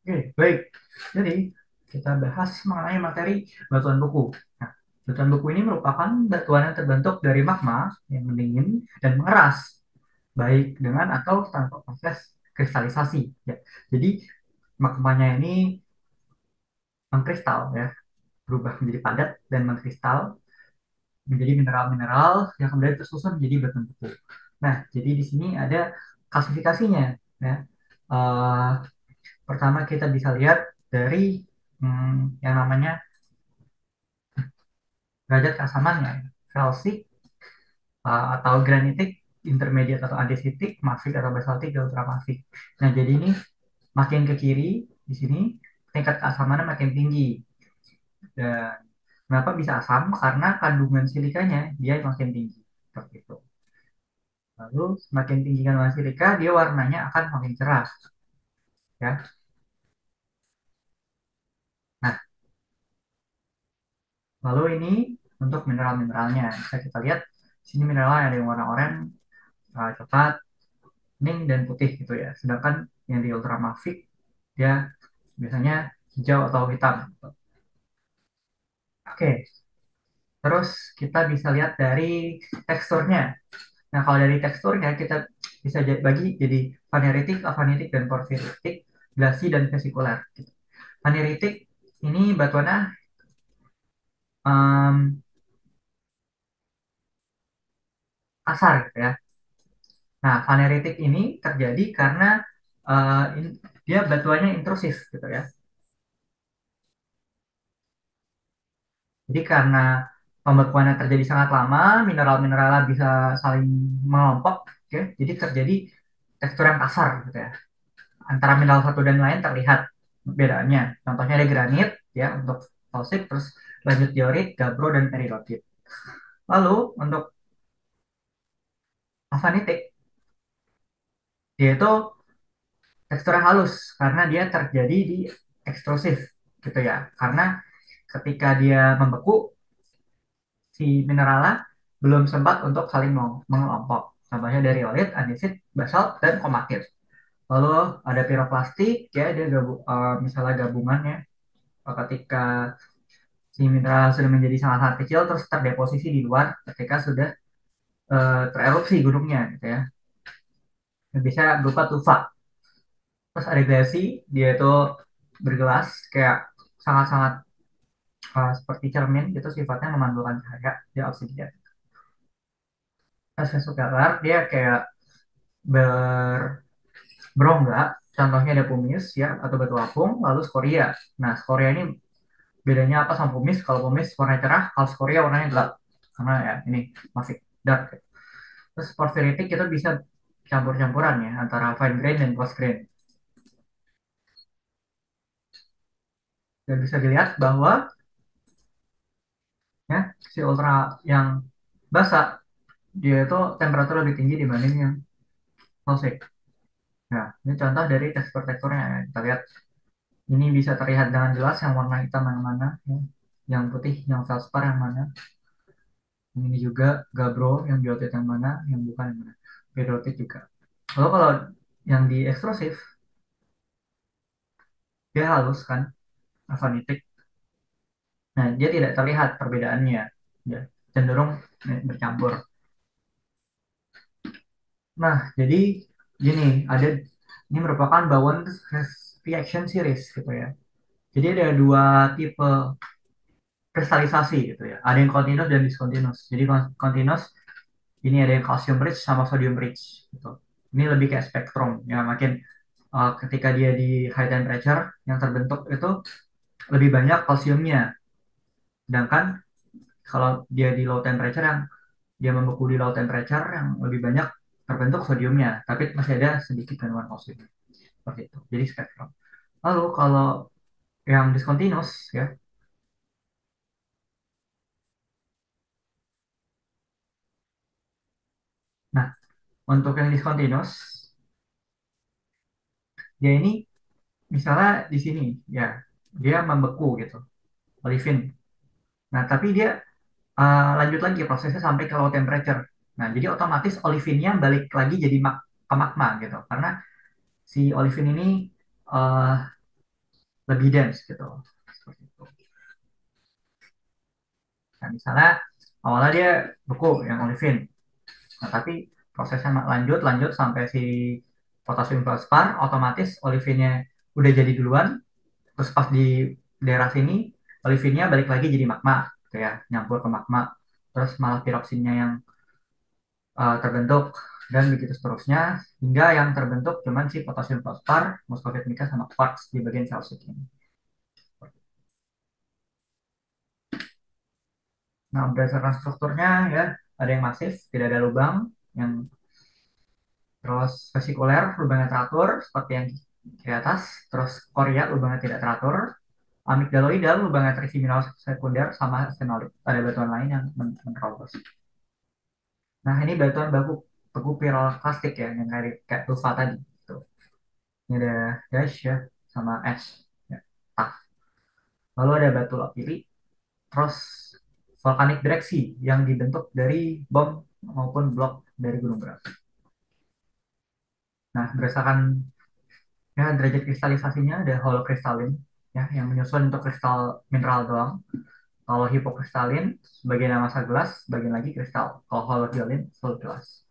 Oke, baik. Jadi, kita bahas mengenai materi batuan beku. Nah, batuan beku ini merupakan batuan yang terbentuk dari magma yang mendingin dan mengeras, baik dengan atau tanpa proses kristalisasi. Ya. Jadi, magmanya ini mengkristal, ya, berubah menjadi padat dan mengkristal menjadi mineral-mineral yang kemudian tersusun menjadi batuan beku. Nah, jadi di sini ada klasifikasinya, ya. Eh, Pertama kita bisa lihat dari yang namanya derajat keasamannya, felsic, atau granitik, intermediate atau andesitic, mafic atau basaltik, dan ultramafic. Nah, jadi ini makin ke kiri di sini tingkat keasamannya makin tinggi. Dan kenapa bisa asam? Karena kandungan silikanya dia makin tinggi. Seperti itu. Lalu semakin tinggi kandungan silika, dia warnanya akan makin cerah, ya. Nah, lalu ini untuk mineral-mineralnya. Bisa kita lihat di sini mineralnya ada yang warna oranye, coklat, kuning, dan putih gitu ya. Sedangkan yang di ultramafic dia biasanya hijau atau hitam. Oke, terus kita bisa lihat dari teksturnya. Nah, kalau dari teksturnya kita bisa bagi jadi faneritik, avanitik, dan porfiritik, glasi, dan vesikuler. Faneritik ini batuannya em, kasar gitu ya. Nah, faneritik ini terjadi karena dia batuannya intrusif gitu ya. Jadi karena pembekuannya terjadi sangat lama, mineral-mineralnya bisa saling mengelompok, oke. Jadi terjadi tekstur yang kasar gitu ya. Antara mineral satu dan lain terlihat bedanya. Contohnya ada granit ya untuk kalsit, terus lanjut diorit, gabbro, dan peridotit. Lalu untuk avanitik, dia itu teksturnya halus karena dia terjadi di ekstrusif gitu ya. Karena ketika dia membeku, si mineralnya belum sempat untuk saling mengelompok. Contohnya dari olit, andesit, basalt, dan komakit. Lalu ada piroklastik, ya dia misalnya gabungannya ketika si mineral sudah menjadi sangat-sangat kecil terus terdeposisi di luar ketika sudah tererupsi gunungnya gitu ya. Bisa berupa tufa. Terus ada glasi, dia itu bergelas kayak sangat-sangat seperti cermin gitu, sifatnya memantulkan cahaya, dia obsidian. Terus kesukaran dia kayak berongga, contohnya ada pumice ya atau batu apung, lalu skoria. Nah, skoria ini bedanya apa sama pumice? Kalau pumice warna cerah, kalau skoria warnanya gelap. Karena ya ini masih dark. Terus porfiritik kita bisa campur-campuran ya antara fine grain dan coarse grain. Dan bisa dilihat bahwa ya si ultra yang basa dia itu temperatur lebih tinggi dibanding yang falsic. Nah, ini contoh dari tekstur-teksturnya ya. Kita lihat ini bisa terlihat dengan jelas yang warna hitam yang mana, ya. Yang putih, yang feldspar yang mana. Ini juga gabro yang biotit yang mana, yang bukan yang mana. Pedotit juga. Lalu kalau yang di ekstrusif, dia halus kan, avanitik. Nah, dia tidak terlihat perbedaannya. Ya, cenderung bercampur. Nah, jadi gini, ini merupakan Bowen reaction series gitu ya. Jadi ada dua tipe kristalisasi gitu ya. Ada yang continuous dan discontinuous. Jadi continuous ini ada yang calcium rich sama sodium rich gitu. Ini lebih kayak spektrum ya, makin ketika dia di high temperature yang terbentuk itu lebih banyak kalsiumnya. Sedangkan kalau dia di low temperature yang dia membeku di low temperature yang lebih banyak terbentuk sodiumnya, tapi masih ada sedikit kandungan kalsium. Seperti itu. Jadi spektrum. Lalu kalau yang discontinuous ya. Nah, untuk yang discontinuous dia ini misalnya di sini ya, dia membeku gitu, olivin. Nah, tapi dia lanjut lagi prosesnya sampai ke low temperature. Nah, jadi otomatis olivinnya balik lagi jadi ke magma gitu. Karena si olivin ini uh, lebih dense gitu. Seperti itu. Nah, misalnya awalnya dia beku yang olefin. Nah, tapi prosesnya lanjut lanjut sampai si potasium fluorspar, otomatis olivinnya udah jadi duluan. Terus pas di daerah sini olivinnya balik lagi jadi magma, gitu ya, nyampur ke magma. Terus malah piroksinnya yang terbentuk dan begitu seterusnya hingga yang terbentuk cuman si potasium fosfat, muskovit mica sama quarks di bagian calcium ini. Nah, berdasarkan strukturnya ya ada yang masif, tidak ada lubang, yang terus vesikuler, lubangnya teratur seperti yang di atas, terus korea lubangnya tidak teratur, amigdaloidal lubangnya terisi mineral sekunder sama stenolit. Ada batuan lain yang menerobos. Nah, ini batuan baku beku piroklastik ya, yang kayak tufa tadi. Tuh. Ini ada dash ya, sama ash. Ya, tough. Lalu ada batu lapili, terus volkanik direksi yang dibentuk dari bom maupun blok dari gunung berapi. Nah, berdasarkan ya derajat kristalisasinya ada holokristalin ya yang menyusun untuk kristal mineral doang. Kalau hipokristalin sebagai nama gelas, bagian lagi kristal. Kalau halogeolin full gelas.